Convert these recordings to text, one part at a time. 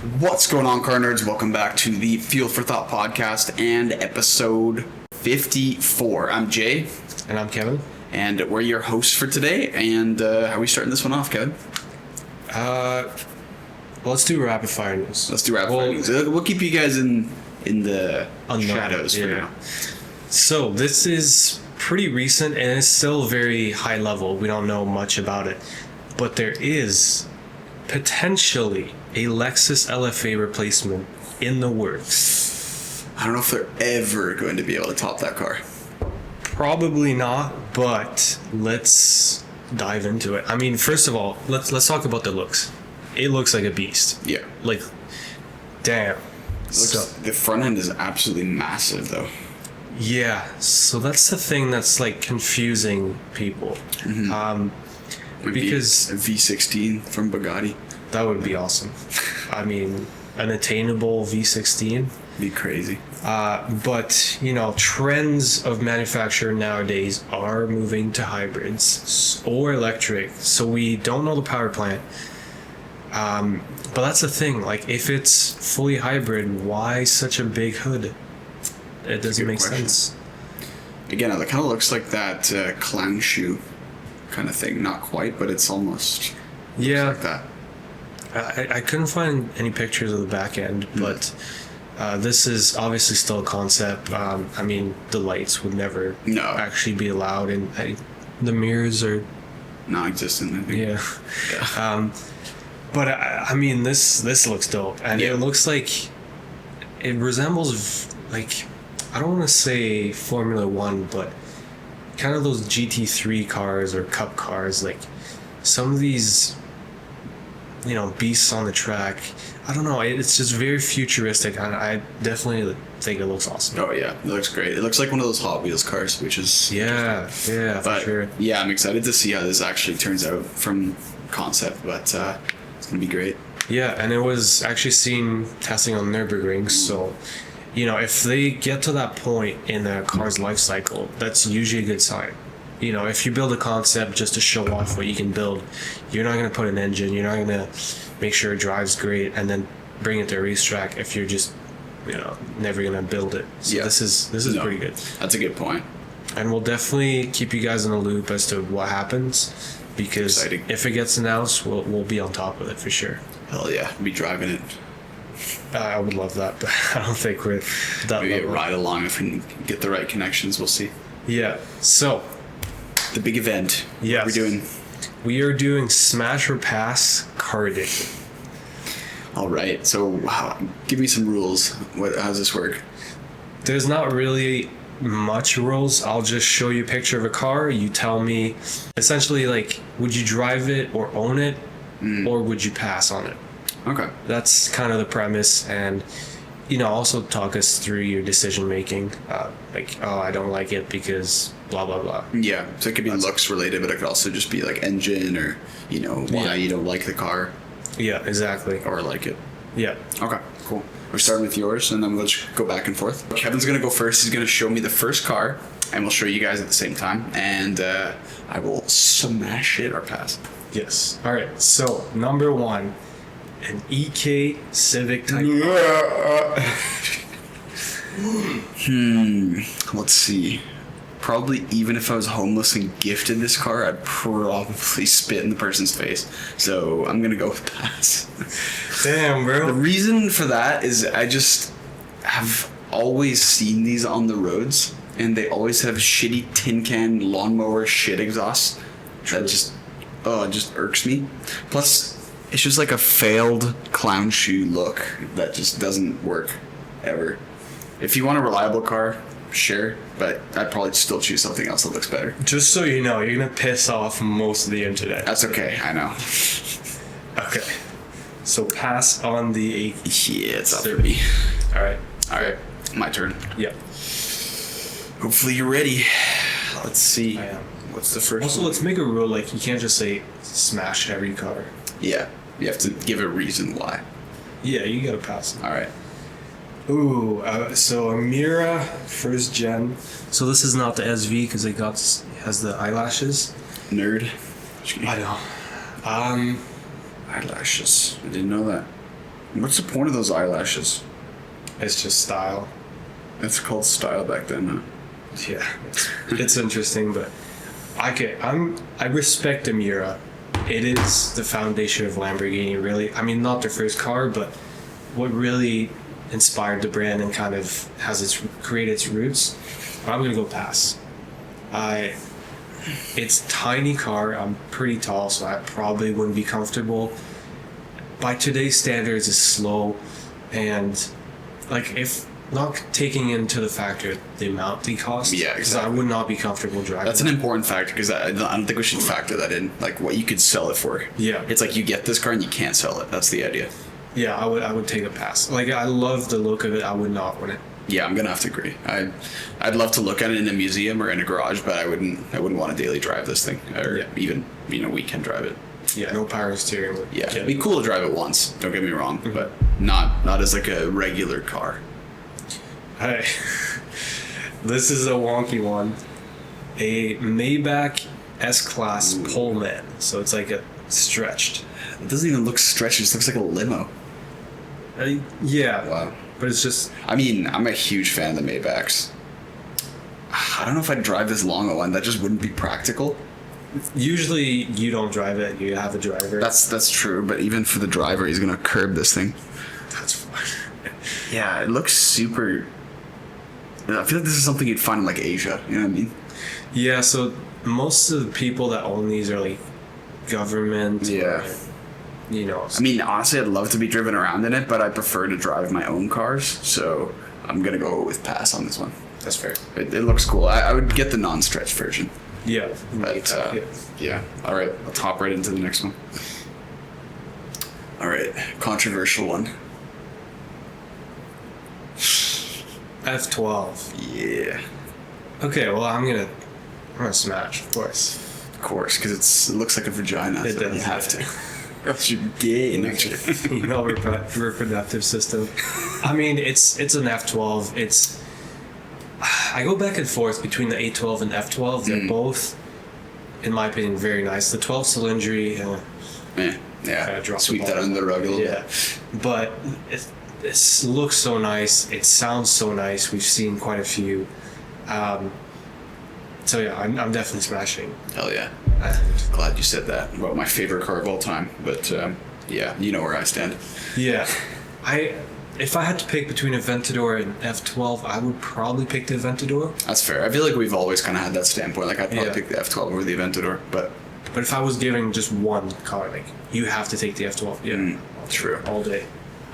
What's going on, car nerds? Welcome back to the Fuel for Thought podcast and episode 54. I'm Jay. And I'm Kevin. And we're your hosts for today. And how are we starting this one off, Kevin? Let's do rapid fire news. Let's do rapid fire news. We'll keep you guys in the shadows for now. So this is pretty recent and it's still very high level. We don't know much about it. But there is potentially a Lexus LFA replacement in the works. I don't know if they're ever going to be able to top that car. Probably not, but let's dive into it. I mean, first of all, let's talk about the looks. It looks like a beast. Yeah. Like, damn. The front end is absolutely massive, though. Yeah, so that's the thing that's like confusing people. Mm-hmm. Because a V16 from Bugatti. That would be awesome. I mean, an attainable V16. Be crazy. But, you know, trends of manufacture nowadays are moving to hybrids or electric. So we don't know the power plant. But that's the thing. Like, if it's fully hybrid, why such a big hood? It doesn't make sense. Again, it kind of looks like that clown shoe kind of thing. Not quite, but it's almost like that. I couldn't find any pictures of the back end, but this is obviously still a concept. I mean, the lights would never actually be allowed, and the mirrors are non-existent, I think. Yeah. But I mean, this looks dope, and it looks like it resembles, like, I don't want to say Formula One, but kind of those GT3 cars or Cup cars, like some of these, you know, beasts on the track. I don't know, it's just very futuristic, and I definitely think it looks awesome. Oh yeah, it looks great. It looks like one of those Hot Wheels cars, which is for sure. Yeah, I'm excited to see how this actually turns out from concept, but it's gonna be great. Yeah, and it was actually seen testing on Nürburgring, so you know, if they get to that point in a car's life cycle, that's usually a good sign. You know, if you build a concept just to show off what you can build, you're not going to put an engine, you're not going to make sure it drives great and then bring it to a racetrack if you're just, you know, never going to build it. So this is pretty good. That's a good point. And we'll definitely keep you guys in the loop as to what happens, because if it gets announced, we'll be on top of it for sure. Hell yeah, I'll be driving it. I would love that, but I don't think we're that Maybe level. a ride along if we can get the right connections. We'll see. Yeah. So the big event. Yes. What are we doing? We are doing Smash or Pass Car Edition. All right. So give me some rules. How does this work? There's not really much rules. I'll just show you a picture of a car. You tell me, essentially, like, would you drive it or own it, or would you pass on it? Okay. That's kind of the premise, and you know, also talk us through your decision making. Like, oh, I don't like it because blah blah blah. Yeah, so it could be looks related, but it could also just be like engine, or you know, why you don't like the car. Yeah, exactly. Or like it. Yeah. Okay, cool. We're starting with yours, and then we'll just go back and forth. Kevin's gonna go first. He's gonna show me the first car, and we'll show you guys at the same time, and I will smash it or pass. Yes. All right. So number one. An EK Civic Type. Let's see. Probably even if I was homeless and gifted this car, I'd probably spit in the person's face. So I'm gonna go with pass. Damn, bro. The reason for that is I just have always seen these on the roads, and they always have shitty tin can lawnmower shit exhausts. That just it just irks me. Plus, it's just like a failed clown shoe look that just doesn't work ever. If you want a reliable car, sure, but I'd probably still choose something else that looks better. Just so you know, you're gonna piss off most of the internet. That's okay, I know. Okay. So pass on the Yeah, it's up for me. Alright, my turn. Yeah. Hopefully you're ready. Let's see. I am. What's the first Also, one? let's make a rule, like, you can't just say smash every car. Yeah, you have to give a reason why. Yeah, you gotta pass it. Alright. Ooh, so a Mira first gen. So this is not the SV because it has the eyelashes. Nerd. I know. Eyelashes. I didn't know that. What's the point of those eyelashes? It's just style. That's called style back then, huh? Yeah, it's interesting, but I respect the Miura. It is the foundation of Lamborghini, really. I mean, not their first car, but what really inspired the brand and kind of created its roots. I'm gonna go pass. It's a tiny car. I'm pretty tall, so I probably wouldn't be comfortable. By today's standards, it's slow, and like if not taking into the factor the amount they cost. Yeah, exactly. I would not be comfortable driving. That's an important factor because I don't think we should factor that in. Like what you could sell it for. Yeah. It's like you get this car and you can't sell it. That's the idea. Yeah, I would take a pass. Like I love the look of it. I would not want it. Yeah, I'm gonna have to agree. I'd love to look at it in a museum or in a garage, but I wouldn't want to daily drive this thing or even weekend drive it. Yeah, no power steering. Yeah, it'd be cool to drive it once. Don't get me wrong, but not as like a regular car. Hey, this is a wonky one. A Maybach S-Class Pullman. So it's like a stretched. It doesn't even look stretched. It just looks like a limo. Yeah. Wow. But it's just... I mean, I'm a huge fan of the Maybachs. I don't know if I'd drive this long a one. That just wouldn't be practical. Usually you don't drive it. You have a driver. That's true. But even for the driver, he's going to curb this thing. That's fine. Yeah, it looks super... I feel like this is something you'd find in like Asia. You know what I mean? Yeah, so most of the people that own these are like government. Yeah. Or, you know. I mean, honestly, I'd love to be driven around in it, but I prefer to drive my own cars. So I'm going to go with pass on this one. That's fair. It looks cool. I would get the non-stretch version. Yeah. But, yeah. All right. Let's hop right into the next one. All right. Controversial one. F12. Yeah. Okay, well, I'm gonna smash, of course. Of course, because it looks like a vagina. It So does. you have to. Else you're gay next year. Female reproductive system. I mean, it's an F12. I go back and forth between the A12 and F12. They're both, in my opinion, very nice. The 12 cylindry. Yeah. Drop Sweep the that ball. under the rug a little Yeah, but it looks so nice. It sounds so nice. We've seen quite a few. So yeah, I'm definitely smashing. Hell yeah. And Glad you said that about my favorite car of all time. But yeah, you know where I stand. yeah, if I had to pick between a Aventador and F12, I would probably pick the Aventador. That's fair. I feel like we've always kind of had that standpoint. Like I'd probably Yeah. pick the F12 over the Aventador, but But if I was giving just one car, like you have to take the F12. Yeah, true. all day.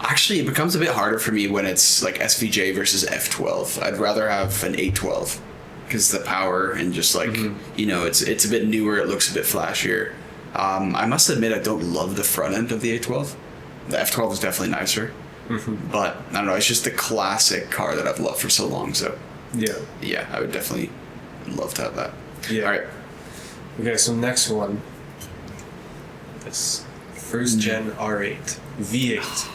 Actually, it becomes a bit harder for me when it's like SVJ versus F12. I'd rather have an A12 because the power and just like it's a bit newer. It looks a bit flashier. I must admit, I don't love the front end of the A12. The F12 is definitely nicer, but I don't know. It's just the classic car that I've loved for so long. So Yeah. I would definitely love to have that. Yeah. All right. Okay, so next one. This first gen R8 V8.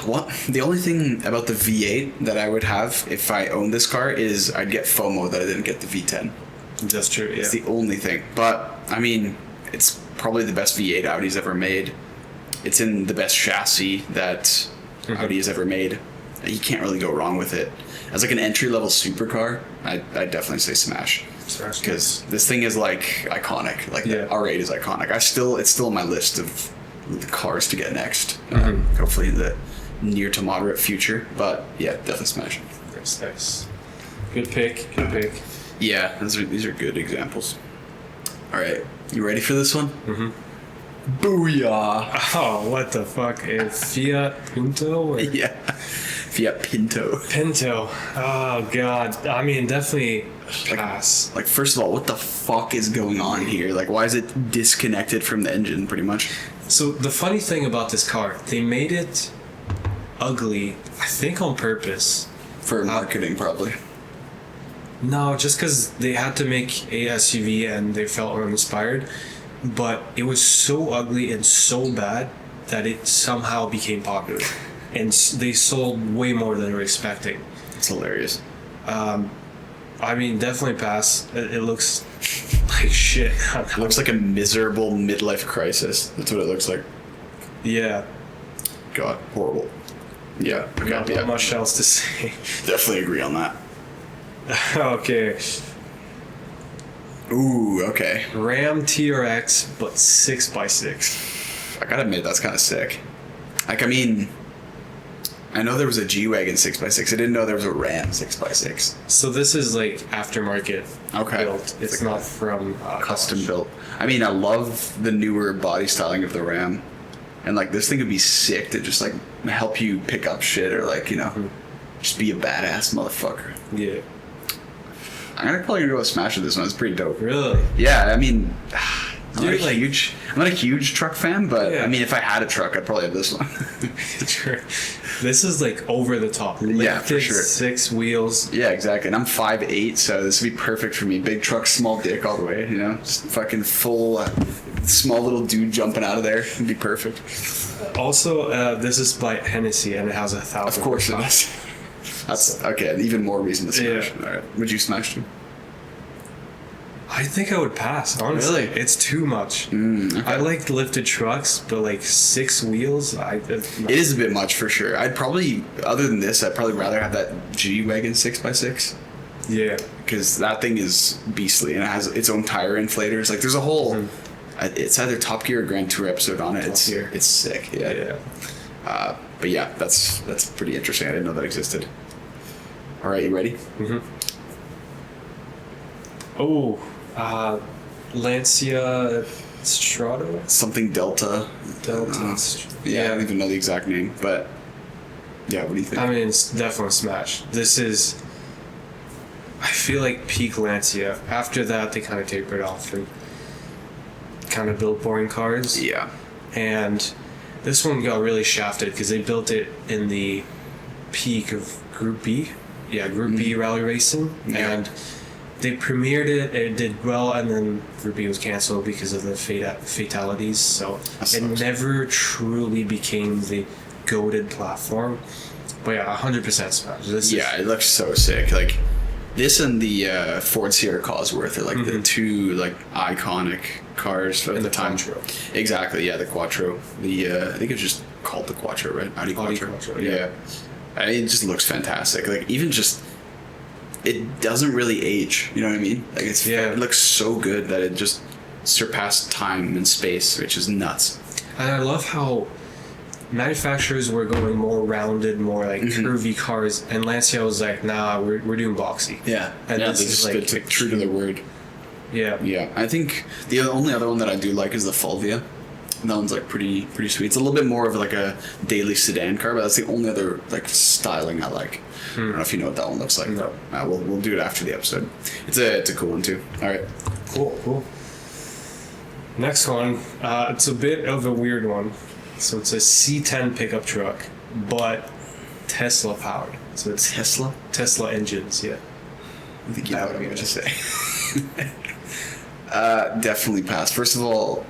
What? The only thing about the V8 that I would have if I owned this car is I'd get FOMO that I didn't get the V10. That's true. Yeah. It's the only thing. But, I mean, it's probably the best V8 Audi's ever made. It's in the best chassis that Audi has ever made. You can't really go wrong with it. As like an entry-level supercar, I'd definitely say smash. Because this thing is like iconic. Like the R8 is iconic. It's still on my list of the cars to get next. Hopefully in the near to moderate future. But yeah, definitely smash. Nice. Good pick. Good pick. Yeah, these are good examples. All right, you ready for this one? Booyah! Oh, what the fuck? A Fiat Punto? Or? Yeah, Fiat Pinto. Pinto. Oh, God. I mean, definitely pass. Like, first of all, what the fuck is going on here? Like, why is it disconnected from the engine, pretty much? So, the funny thing about this car, they made it ugly, I think on purpose. For marketing, probably. No, just because they had to make a SUV and they felt uninspired. But it was so ugly and so bad that it somehow became popular. And they sold way more than they were expecting. It's hilarious. I mean, definitely pass. It looks like shit. It looks like a miserable midlife crisis. That's what it looks like. Yeah. God, horrible. Yeah, Not much else to say. Definitely agree on that. Okay. Ooh, okay. Ram TRX, but 6x6. I gotta admit, that's kind of sick. Like, I mean, I know there was a G-Wagon 6x6. I didn't know there was a Ram 6x6. So this is like aftermarket Okay. built. It's like not from custom Dodge. built. I mean, I love the newer body styling of the Ram. And, like, this thing would be sick to just, like, help you pick up shit or, like, you know, just be a badass motherfucker. Yeah. I'm probably gonna go with Smash with this one. It's pretty dope. Really? Yeah, I mean, I'm Dude, not a huge truck fan, but Yeah. I mean, if I had a truck, I'd probably have this one. Sure. This is like over the top. Yeah, for Lifted, sure. 6 wheels. Yeah, exactly. And I'm 5'8", so this would be perfect for me. Big truck, small dick all the way, you know? Just fucking full, small little dude jumping out of there. It'd be perfect. Also, this is by Hennessy and it has 1,000. Of course it is. That's, okay, even more reason to smash. Yeah. All right. Would you smash too? I think I would pass, honestly. Really? It's too much. Okay. I like lifted trucks, but like 6 wheels, It is a bit much for sure. I'd probably, other than this, I'd probably rather have that G-Wagon 6x6. Yeah. Because that thing is beastly and it has its own tire inflators. Like, there's a whole... It's either Top Gear or Grand Tour episode on it. Gear. It's sick. Yeah. Yeah. But yeah, that's pretty interesting. I didn't know that existed. All right, you ready? Oh, Lancia Strato? Something Delta. Delta. Yeah, I don't even know the exact name, but yeah, what do you think? I mean, it's definitely Smash. This is... I feel like peak Lancia. After that, they kind of tapered off and kind of built boring cars. Yeah. And this one got really shafted because they built it in the peak of Group B. Yeah, Group B rally racing. Yeah. And they premiered it, it did well, and then Group B was canceled because of the fatalities. So That it sucks. never truly became the goated platform. But yeah, 100% Smash. This Yeah, it looks so sick. Like, this and the Ford Sierra Cosworth are like the two like iconic cars at And the the time. Quattro. Exactly, yeah, the Quattro. The I think it's just called the Quattro, right? Audi Quattro. Quattro, yeah. yeah. I mean, it just looks fantastic. Like, even just it doesn't really age. You know what I mean? Like, it looks so good that it just surpassed time and space, which is nuts. And I love how manufacturers were going more rounded, more like curvy cars, and Lancia was like, nah, we're doing boxy. Yeah, And yeah, this they is just like stick true to their word. Yeah. Yeah, I think the only other one that I do like is the Fulvia. That one's like pretty sweet. It's a little bit more of like a daily sedan car, but that's the only other like styling I like. I don't know if you know what that one looks like. No. But, we'll do it after the episode. It's a cool one too. All right. Cool. Next one, it's a bit of a weird one. So it's a C10 pickup truck, but Tesla powered. So it's Tesla engines, yeah. I think you know what I'm going to say. Definitely pass. First of all,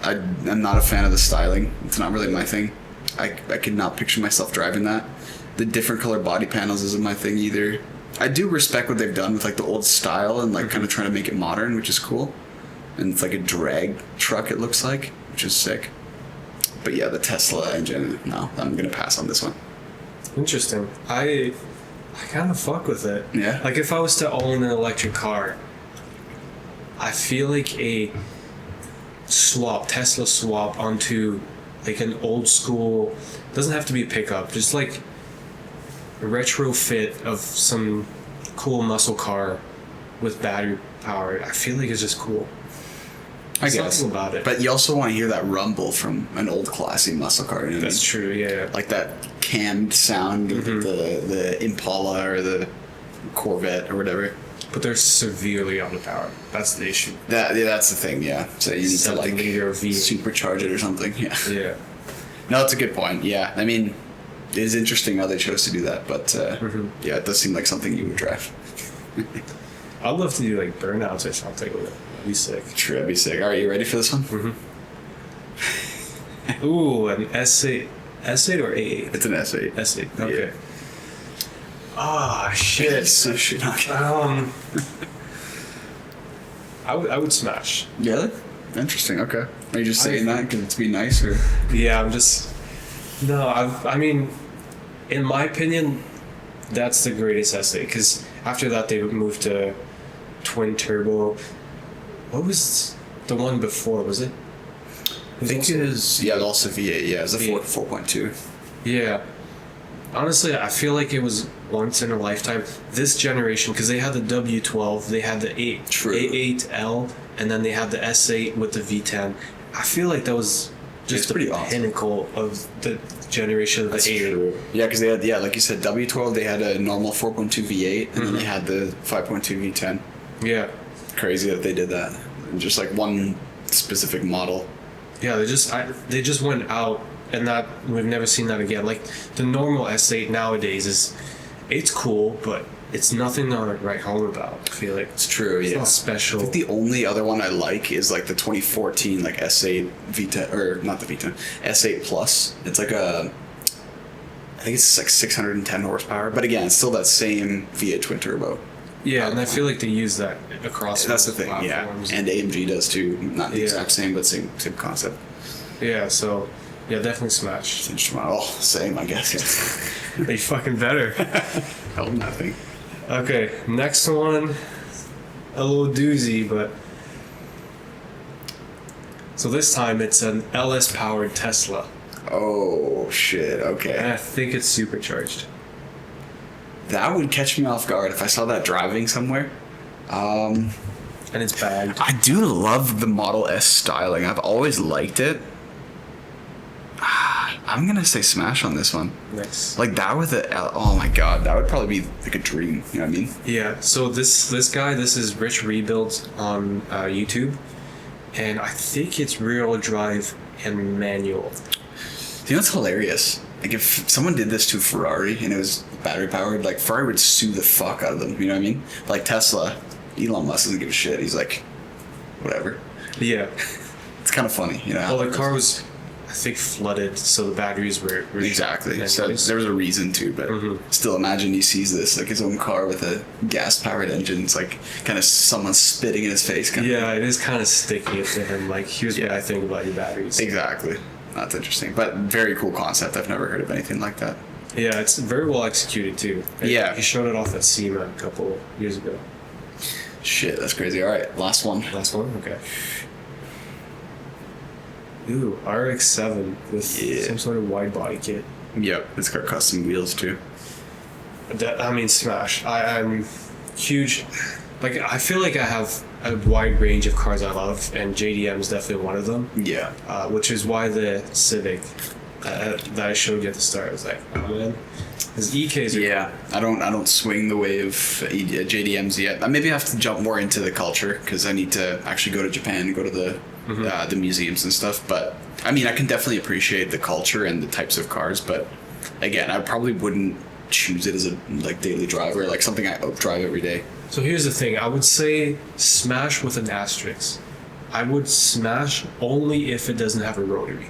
I'm not a fan of the styling. It's not really my thing. I could not picture myself driving that. The different color body panels isn't my thing either. I do respect what they've done with like the old style and like kind of trying to make it modern, which is cool. And it's like a drag truck, it looks like, which is sick. But yeah, the Tesla engine, no, I'm going to pass on this one. Interesting. I kind of fuck with it. Yeah? Like if I was to own an electric car, I feel like a Tesla swap onto like an old school, doesn't have to be a pickup, just like a retrofit of some cool muscle car with battery power. I feel like it's just cool. I guess. Something about it. But you also want to hear that rumble from an old classy muscle car. You know what I That's mean? true, yeah. Like that cammed sound of the Impala or the Corvette or whatever. But they're severely underpowered. That's the issue. That's the thing, yeah. So you need to 7 like liter V8. supercharge it or something. Yeah. Yeah. No, it's a good point. Yeah. I mean, it is interesting how they chose to do that, but yeah, it does seem like something you would drive. I'd love to do like burnouts or something. That'd be sick. True, that'd be sick. All right, you ready for this one? Ooh, an S8. S8 or A8? It's an S8. S8. Okay. Ah, shit. So shit. I would smash. Yeah. Interesting. Okay. Are you just saying that because it's be nice, or? Yeah, I'm just. No, I mean, in my opinion, that's the greatest S8 because after that they moved to twin turbo. What was the one before? Was it? I think it was, yeah, also V8. Yeah, it was a V8. 4.2. Yeah. Honestly, I feel like it was once in a lifetime. This generation, because they had the W12, they had the A8L, and then they had the S8 with the V10. I feel like that was just the pretty awesome. pinnacle of the generation of the That's 8. true. Yeah, because they had, yeah, like you said, W12, they had a normal 4.2 V8, and then they had the 5.2 V10. Yeah. Crazy that they did that. Just like one specific model. Yeah, they just went out, and that we've never seen that again. Like the normal S8 nowadays it's cool, but it's nothing to write home about. I feel like It's true, it's yeah. not special. I think the only other one I like is like the 2014 like S8 V10, or not the V10, S8 Plus. It's like I think it's like 610 horsepower, but again, it's still that same V8 twin turbo. Yeah, and I feel like they use that across. That's the thing, platforms. yeah. And AMG does too. Not the Yeah. exact same, but same concept. Yeah, so yeah, definitely Smash. It's interesting. Oh, same, I guess. They fucking better. Hell, nothing. Okay, next one, a little doozy, but so this time it's an LS powered Tesla, Oh shit. and Okay, I think it's supercharged. that would catch me off guard if I saw that driving somewhere. And it's bagged. I do love the Model S styling. I've always liked it. I'm gonna say Smash on this one. Nice. Like that with a oh my god, that would probably be like a dream. You know what I mean? Yeah. So this guy, this is Rich Rebuilds on YouTube, and I think it's rear-wheel drive and manual. You know what's hilarious? Like if someone did this to Ferrari and it was battery powered, like Ferrari would sue the fuck out of them. You know what I mean? Like Tesla, Elon Musk doesn't give a shit. He's like, whatever. Yeah. It's kind of funny, you know. Well, the car was, I think, flooded, so the batteries were Exactly. So anyways. there was a reason to, but still, imagine he sees this, like his own car with a gas-powered engine. It's like kind of someone spitting in his face. Kind Yeah, it is kind of sticky to him. Like, here's what I think about your batteries. Exactly. That's interesting, but very cool concept. I've never heard of anything like that. Yeah, it's very well executed too. Yeah. He showed it off at SEMA a couple years ago. Shit, that's crazy. All right, last one. Last one? Okay. Ooh, RX-7 with some sort of wide body kit. Yep, it's got custom wheels too. I mean, Smash. I'm huge. Like, I feel like I have a wide range of cars I love, and JDM is definitely one of them. Yeah. Which is why the Civic that I showed you at the start, I was like, oh man, his EKs are Yeah, I don't swing the way of JDMs yet. Maybe I have to jump more into the culture because I need to actually go to Japan and go to the museums and stuff. But I mean, I can definitely appreciate the culture and the types of cars. But again, I probably wouldn't choose it as a like daily driver, like something I drive every day. So here's the thing. I would say Smash with an asterisk. I would Smash only if it doesn't have a rotary.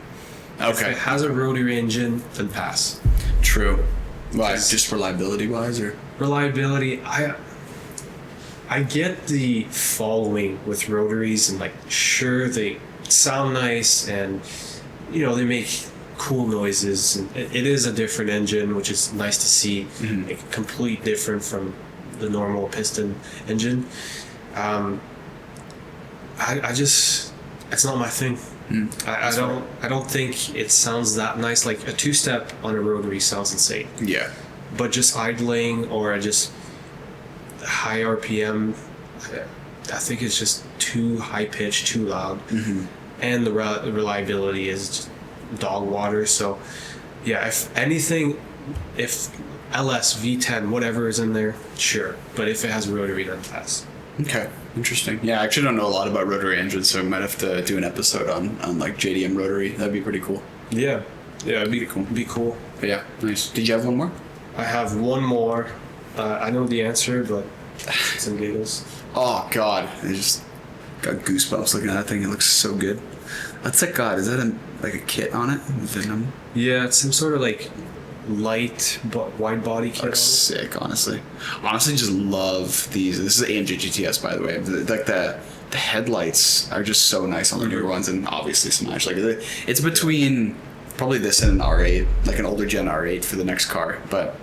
If Okay. it has a rotary engine, then pass. True. Why? Yes. Just reliability wise, or? Reliability, I get the following with rotaries, and like, sure, they sound nice and, you know, they make cool noises, and it is a different engine, which is nice to see. Like, complete different from the normal piston engine. I just, it's not my thing. I don't think it sounds that nice. Like a two-step on a rotary sounds insane, Yeah. but just idling or just high RPM, I think it's just too high pitched, too loud, and the reliability is just dog water. So yeah, if anything, if LS V10 whatever is in there, sure, but if it has a rotary, then pass. Okay. Interesting. Yeah, I actually don't know a lot about rotary engines, so I might have to do an episode on like JDM rotary. That'd be pretty cool. Yeah, it'd Be cool. be cool. But yeah, nice. Did you have one more? I have one more. I know the answer, but some giggles. Oh god, I just got goosebumps looking at that thing. It looks so good. That's like God. Is that like a kit on it? Venom. Yeah, it's some sort of like light but wide body kit. Looks sick, honestly. Honestly, just love these. This is AMG GTS, by the way. Like the the headlights are just so nice on the newer ones, and obviously Smash. Like it's between probably this and an R8, like an older gen R8 for the next car. But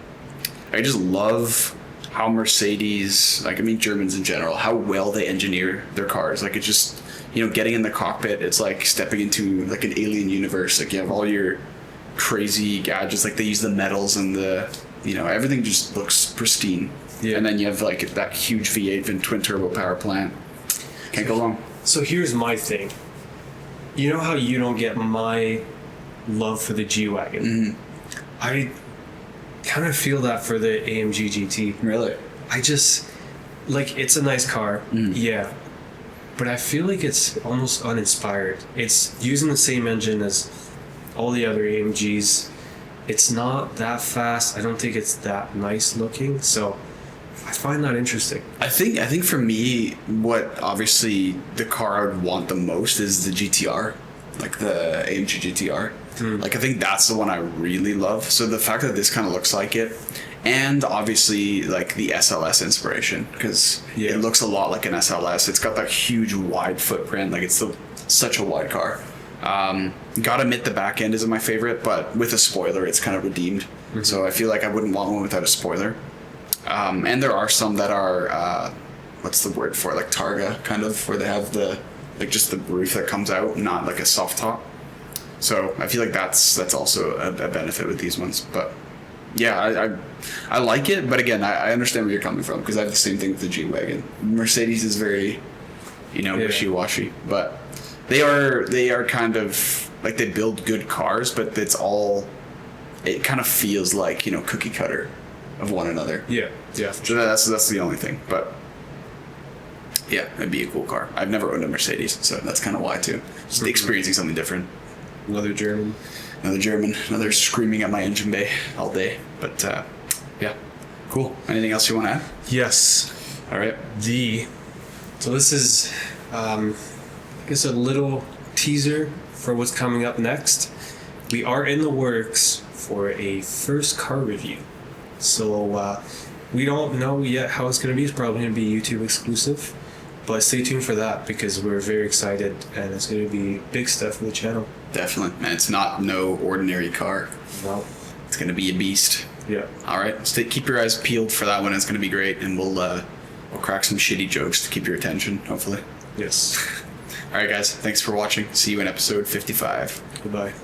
I just love how Mercedes, like I mean Germans in general, how well they engineer their cars. Like it's just, you know, getting in the cockpit, it's like stepping into like an alien universe. Like you have all your crazy gadgets, like they use the metals and the, you know, everything just looks pristine. Yeah. And then you have like that huge V8 twin turbo power plant. Can't go wrong. So here's my thing. You know how you don't get my love for the G-Wagon? Mm-hmm. I kind of feel that for the AMG GT. Really? I just, like, it's a nice car, yeah, but I feel like it's almost uninspired. It's using the same engine as all the other AMGs. It's not that fast. I don't think it's that nice looking, so I find that interesting. I think for me, what obviously the car I would want the most is the GTR, like the AMG GTR. Like I think that's the one I really love. So the fact that this kind of looks like it, and obviously like the SLS inspiration, because it looks a lot like an SLS. It's got that huge wide footprint. Like it's such a wide car. Gotta admit the back end isn't my favorite, but with a spoiler, it's kind of redeemed. So I feel like I wouldn't want one without a spoiler. And there are some that are, what's the word for it? Like Targa, kind of, where they have the, like just the roof that comes out, not like a soft top. So I feel like that's also a benefit with these ones. But yeah, I like it, but again, I understand where you're coming from, because I have the same thing with the G-Wagon. Mercedes is very, you know, wishy-washy, but they are kind of like, they build good cars, but it kind of feels like, you know, cookie cutter of one another. Yeah. So that's the only thing. But yeah, it'd be a cool car. I've never owned a Mercedes, so that's kind of why too. Just experiencing something different. Another German, another screaming at my engine bay all day. But yeah, cool. Anything else you want to add? Yes. All right. So this is, I guess, a little teaser for what's coming up next. We are in the works for a first car review. So we don't know yet how it's going to be. It's probably going to be YouTube exclusive. But stay tuned for that, because we're very excited, and it's going to be big stuff for the channel. Definitely. And it's not no ordinary car. No. It's going to be a beast. Yeah. All right. Keep your eyes peeled for that one. It's going to be great. And we'll crack some shitty jokes to keep your attention, hopefully. Yes. All right, guys. Thanks for watching. See you in episode 55. Goodbye.